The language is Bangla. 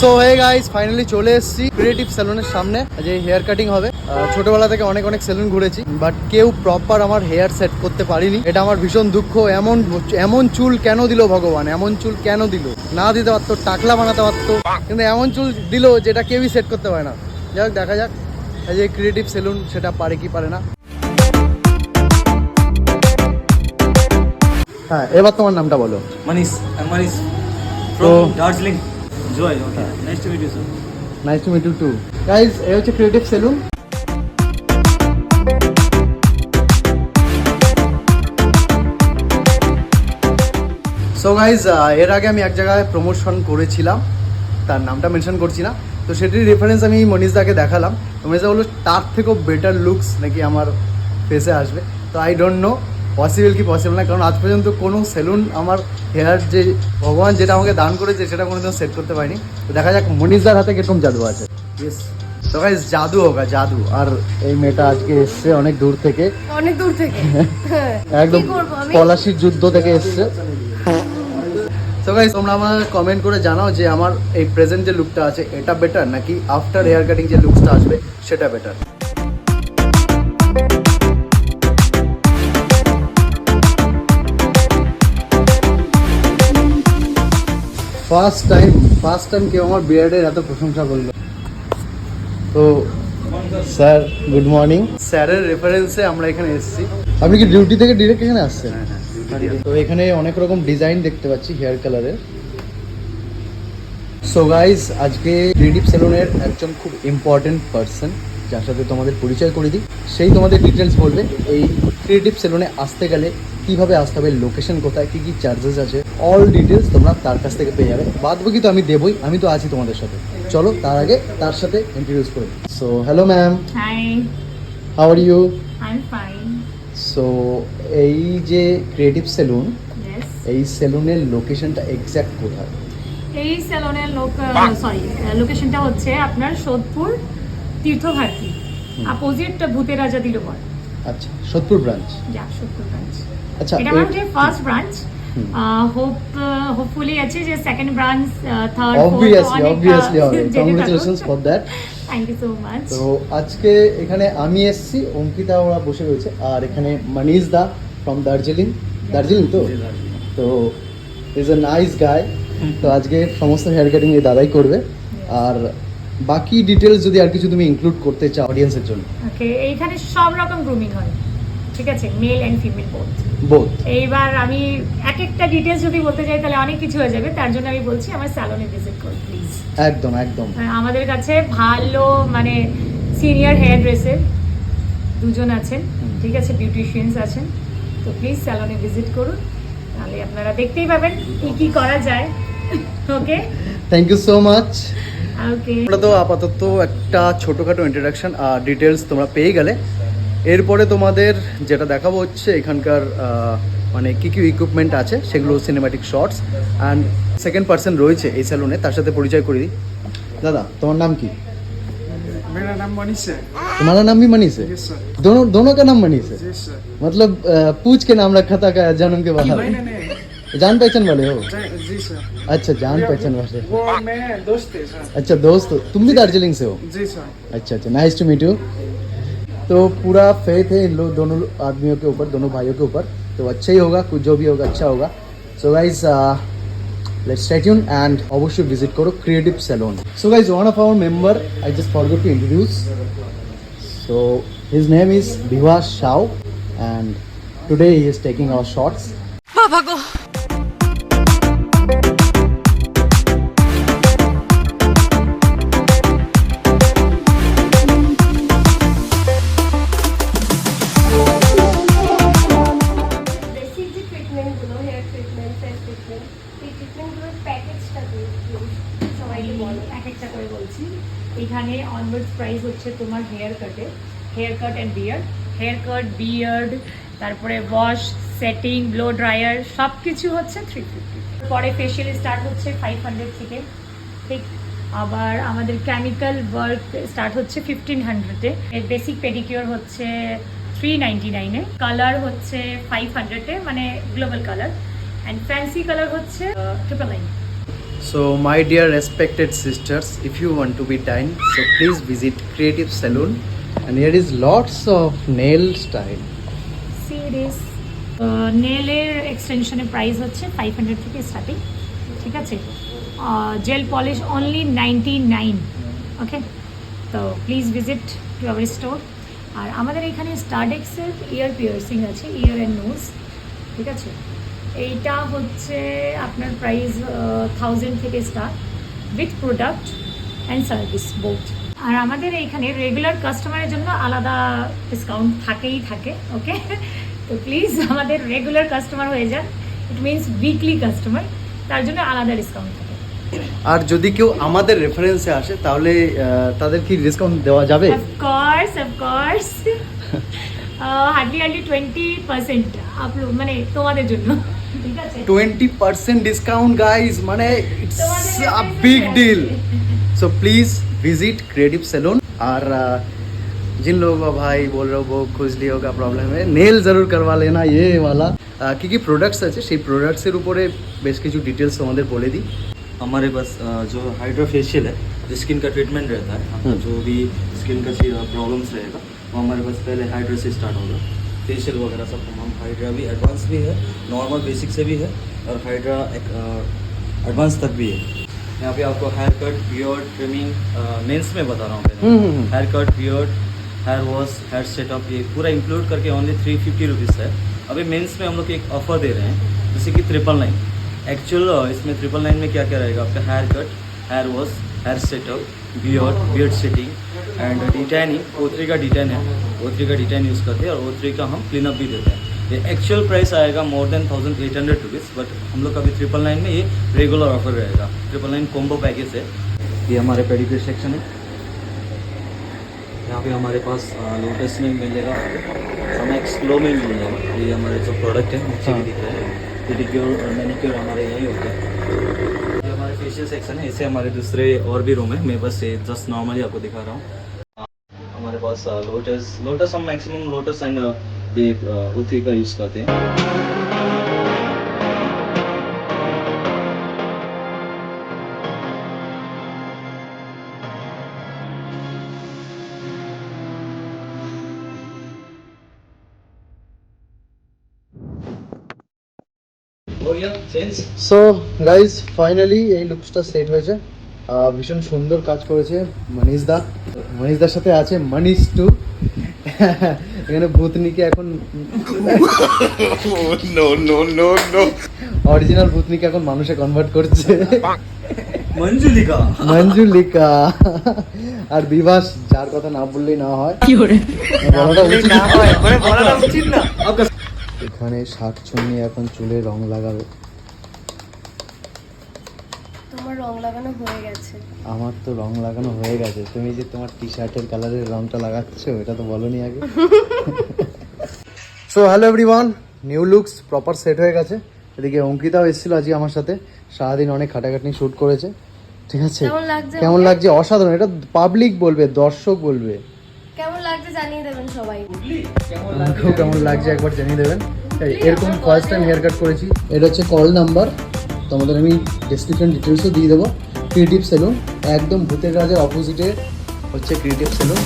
সো হে গাইস, ফাইনালি চলে এসেছি ক্রিয়েটিভ সেলুনের সামনে। আজ এই হেয়ার কাটিং হবে। ছোটবেলা থেকে অনেক সেলুন ঘুরেছি, বাট কেউ প্রপার আমার হেয়ার সেট করতে পারিনি। এটা আমার ভীষণ দুঃখ। এমন চুল কেন দিল ভগবান? এমন চুল কেন দিল? না দিতে পারতো, টাকলা বানাতে পারতো, কিন্তু এমন চুল দিল যেটা কেউই সেট করতে পারে না। যাই হোক, দেখা যাক আজ এই ক্রিয়েটিভ সেলুন সেটা পারে কি পারে না। হ্যাঁ, এবার তোমার নামটা বলো। Manish. I'm Manish So, from Darjeeling. Joy. Okay. Nice to meet you, sir. Nice to meet you too. Guys, এই হচ্ছে ক্রিয়েটিভ সেলুন। সো গাইজ, এর আগে আমি এক জায়গায় প্রমোশন করেছিলাম, তার নামটা মেনশন করছি না। তো সেটির রেফারেন্স আমি মনীষদাকে দেখালাম। মনীষদা বললো তার থেকেও বেটার লুকস নাকি আমার ফেসে আসবে। তো আই ডোন্ট নো পসিবল কি পসিবল না, কারণ আজ পর্যন্ত কোনো সেলুন আমার হেয়ার যে ভগবান যেটা আমাকে দান করেছে সেটা কোনোদিন সেট করতে পারিনি। তো দেখা যাক মনীষদার হাতে কিরকম জাদু আছে। ইয়েস, তো গাইজ জাদু হোগা জাদু। আর এই মেয়েটা আজকে এসছে অনেক দূর থেকে একদম পলাশির যুদ্ধ থেকে এসছে। তো গাইস, তোমরা আমার কমেন্ট করে জানাও যে আমার এই প্রেজেন্ট যে লুকটা আছে এটা বেটার নাকি আফটার হেয়ার কাটিং যে লুকসটা আসবে সেটা বেটার। ফার্স্ট টাইম কেউ আমার বিয়ার্ডের এত প্রশংসা করলো। তো স্যার, গুড মর্নিং। স্যারের রেফারেন্সে আমরা এখানে এসেছি। আপনি কি ডিউটি থেকে ডিরেক্ট এখানে আসছেন? তো এখানে অনেক রকম ডিজাইন দেখতে পাচ্ছি হেয়ার কালারের। সো গাইজ, আজকে ক্রিয়েটিভ সেলুনের একজন খুব ইম্পর্টেন্ট পার্সন যার সাথে তোমাদের পরিচয় করে দিই। সেই তোমাদের ডিটেলস বলবে এই ক্রিয়েটিভ সেলুনে আসতে গেলে কিভাবে আসতে হবে, লোকেশন কোথায়, কী কী চার্জেস আছে, অল ডিটেলস তোমরা তার কাছ থেকে পেয়ে যাবে। বাদ বাকি তো আমি দেবই, আমি তো আছি তোমাদের সাথে। চলো তার আগে তার সাথে ইন্ট্রোডিউস করি। So hello ma'am. Hi, how are you? I am fine. So এই যে ক্রিয়েটিভ সেলুন, ইয়েস, এই সেলুনের লোকেশনটা এক্স্যাক্ট কোথায়? এই স্যালনের লোকেশনটা হচ্ছে আপনার সোদপুর তীর্থভারতী, অপোজিট ভূতের রাজা দিলবর। আচ্ছা, সোদপুর ব্রাঞ্চ। যা সোদপুর ব্রাঞ্চ। আচ্ছা, এটা আমাদের ফার্স্ট ব্রাঞ্চ। হোপফুলি আছে যে second branch, third, obviously congratulations for that. Thank you so much. তো আজকে এখানে আমি এসেছি, অঙ্কিতা ওরা বসে রয়েছে, আর এখানে মনীষ দা ফ্রম দার্জিলিং তো ইজ এ নাইস গাই। তো আজকে সমস্ত হেয়ার কাটিং এই দাদাই করবে। আর বাকি ডিটেলস যদি আর কিছু তুমি ইনক্লুড করতে চাও অডিয়েন্সের জন্য। ওকে, এইখানে সব রকম গ্রুমিং হয়, ঠিক আছে, মেল এন্ড ফিমেল বোথ। এইবার আমি এক একটা ডিটেলস যদি বলতে চাই তাহলে অনেক কিছু হয়ে যাবে, তার জন্য আমি বলছি আমার স্যালনে ভিজিট করুন প্লিজ। একদম একদম। আমাদের কাছে ভালো মানে সিনিয়র হেয়ার ড্রেসের দুজন আছেন, ঠিক আছে, বিউটিশিয়ানস আছেন। তো প্লিজ স্যালনে ভিজিট করুন, তাহলে আপনারা দেখতেই পাবেন কি কি করা যায়। ওকে, থ্যাংক ইউ সো মাচ। ওকে, আমরা তো আপাতত একটা ছোটোখাটো ইন্ট্রোডাকশন আর ডিটেলস তোমরা পেয়ে গেলে। এরপরে তোমাদের যেটা দেখাবো হচ্ছে এখানকার মানে কী কী ইকুইপমেন্ট আছে সেগুলো, cinematic shorts. And second person রয়েছে এই স্যালুনে, তার সাথে পরিচয় করে দিই। দাদা, তোমার নাম কি? मेरा नाम मनीष है। तुम्हारा नाम भी मनीष है? Yes sir. दोनों का नाम मनीष है? Yes sir. मतलब पूछ के नाम रखा था क्या जन्म के बाद? नहीं नहीं जान पहचान वाले हो? जी सर। अच्छा, जान पहचान वाले। वो मैं दोस्त है सर। अच्छा, दोस्त हो तुम भी दार्जिलिंग से हो? जी सर। अच्छा, नाइस टू मीट यू। तो पूरा फेथ है इन लोग दोनों आदमियों के ऊपर, दोनों भाइयों के ऊपर। तो अच्छा ही होगा, कुछ जो भी होगा अच्छा होगा। So guys, let's stay tuned and obviously visit koro creative salon. So guys, one of our member I just forgot to introduce. So his name is Bhivash Shao and today he is taking our shots. Baba go. এখানে অনওয়ার্ডস প্রাইস হচ্ছে তোমার হেয়ার কাট অ্যান্ড বিয়ার্ড, তারপরে ওয়াশ, সেটিং, ব্লো ড্রায়ার সব কিছু হচ্ছে 350। পরে ফেশিয়াল স্টার্ট হচ্ছে 500 থেকে, ঠিক। আবার আমাদের কেমিক্যাল ওয়ার্ক স্টার্ট হচ্ছে 1500-এ। বেসিক পেডিকিওর হচ্ছে 399-এ, কালার হচ্ছে 500-এ, মানে global colour, and fancy colour হচ্ছে 999। So my dear respected sisters, if you want to be tan, so please visit Creative Salon, and here is lots of nail style. Series নেলের এক্সটেনশনের প্রাইস হচ্ছে 500 থেকে স্টার্টিং, ঠিক আছে। Gel polish only 99, okay. তো please visit to our store. আর আমাদের এখানে স্টারডেক্সের ইয়ার পিয়ার্সিং আছে, ইয়ার অ্যান্ড নোজ, ঠিক আছে। এইটা হচ্ছে আপনার প্রাইস 1000 থেকে start, with product and service both. আর আমাদের এইখানে রেগুলার কাস্টমারের জন্য আলাদা ডিসকাউন্ট থাকেই থাকে, ওকে। তো প্লিজ আমাদের রেগুলার কাস্টমার হয়ে যান, ইট মিনস উইকলি কাস্টমার, তার জন্য আলাদা ডিসকাউন্ট থাকে। আর যদি কেউ আমাদের রেফারেন্সে আসে তাহলে তাদের কি ডিসকাউন্ট দেওয়া যাবে? অফকোর্স হার্ডলি 20% মানে তোমাদের জন্য, ঠিক আছে। 20% ডিসকাউন্ট গাইজ, মানে ইটস তোমাদের আ reference बिग আছে। Deal. So please visit creative salon. और जिन लोगों का भाई बोल रहे हो वो खुजलियों का प्रॉब्लम है, नेल जरूर करवा लेना ये वाला। কি কি প্রোডাক্টস আছে সেই প্রোডাক্টসের উপরে বেশ কিছু ডিটেলস আমাদের বলে দিই। हमारे पास जो हाइड्रा फेशियल है, जो स्किन का ट्रीटमेंट रहता है, आपका जो भी स्किन का प्रॉब्लम्स रहेगा वो हमारे पास पहले हाइड्रा से स्टार्ट होगा। फेशियल वगैरह सब हम हाइड्रा भी एडवांस भी है, नॉर्मल बेसिक से भी है, और हाइड्रा एडवांस तक भी है। यहाँ पे आपको hair cut, beard trimming, men's में बता रहा हूँ पहले। Hair cut, beard, hair wash, hair setup, ये पूरा इंक्लूड करके ओनली 350 रुपीज़ है। अभी मेंस में हम लोग एक ऑफर दे रहे हैं, जैसे कि 999। एक्चुअल इसमें 999 में क्या क्या रहेगा आपका, hair cut, hair wash, hair setup, beard setting and detanning. O3 का डिटैन है, O3 का डिटैन यूज़ करते हैं, और O3 का हम क्लीनअप भी देते हैं। ये एक्चुअल प्राइस आएगा मोर देन 1800 रुपीज़, बट हम लोग का अभी 999 में ये रेगुलर ऑफर रहेगा। 999 कॉम्बो पैकेज है। ये हमारे पेडिक्योर सेक्शन है। यहाँ पे हमारे पास लोटस में मिलेगा, समैक्स ग्लो में मिलेगा। ये हमारे जो प्रोडक्ट है नीचे भी दिख रहे हैं। पेडिक्योर और मैनिक्योर हमारे यहीं होता है। ये हमारे फेशियल सेक्शन है, इसे हमारे दूसरे और भी रूम है, मैं बस ये जस्ट नॉर्मली आपको दिखा रहा हूँ। हमारे पास लोटस हम मैक्सिमम लोटस एंड ये O3 का यूज़ करते हैं। Oh yeah, change. So guys finally এই লুকসটা সেট হয়েছে। ভীষণ সুন্দর কাজ করেছে মনীষদার সাথে আছে মনীষ টু। এখানে ভূতনিকে এখন অরিজিনাল ভূতনিকে এখন মানুষে কনভার্ট করছে। মঞ্জুলিকা আর বিভাস, যার কথা না বললেই না হয়, বলাটা উচিত না। এখানে শাক চুন্নি এখন চুলে রং লাগাবে। তোমার রং লাগানো হয়ে গেছে। আমার তো রং লাগানো হয়ে গেছে, তুমি যে তোমার টি শার্টের কালারের রংটা লাগাচ্ছ এটা তো বলনি আগে। So hello everyone, new looks proper set হয়ে গেছে। এদিকে অঙ্কিতাও এসেছিল আজকে আমার সাথে, সারাদিন অনেক খাটাখাটনি শ্যুট করেছে, ঠিক আছে। কেমন লাগছে? অসাধারণ। এটা পাবলিক বলবে, দর্শক বলবে। কেমন লাগছে জানিয়ে দেবেন সবাই। কেমন লাগছে একবার জানিয়ে দেবেন। এরকম ফার্স্ট টাইম হেয়ার কাট করেছি। এটা হচ্ছে কল নাম্বার, তোমাদের আমি ডেসক্রিপশন ডিটেলসও দিয়ে দেবো। ক্রিয়েটিভ সেলুন, একদম ভূতের রাজের অপোজিটে হচ্ছে ক্রিয়েটিভ সেলুন।